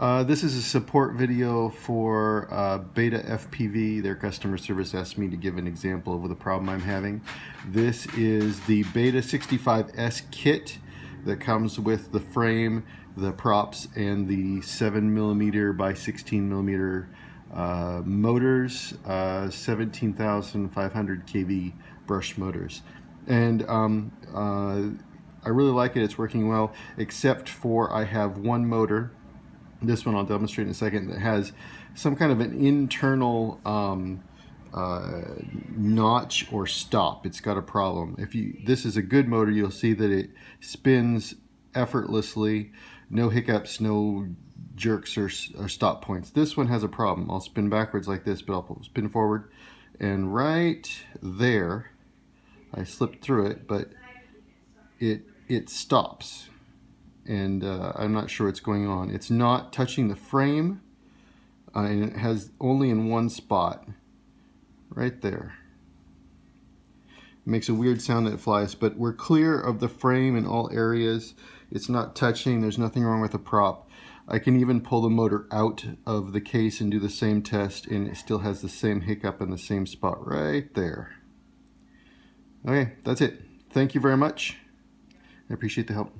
This is a support video for BETAFPV. Their customer service asked me to give an example of the problem I'm having. This is the Beta65S kit that comes with the frame, the props, and the 7mm by 16mm motors, 17,500 kV brush motors. And I really like it. It's working well, except for I have one motor. This one I'll demonstrate in a second, that has some kind of an internal notch or stop. It's got a problem. This is a good motor, you'll see that it spins effortlessly, no hiccups, no jerks or stop points. This one has a problem. I'll spin backwards like this, but I'll spin forward, and right there, I slipped through it, but it stops. And I'm not sure what's going on. It's not touching the frame, and it has only in one spot, right there. It makes a weird sound that flies, but we're clear of the frame in all areas. It's not touching, there's nothing wrong with the prop. I can even pull the motor out of the case and do the same test, and it still has the same hiccup in the same spot right there. Okay, that's it. Thank you very much. I appreciate the help.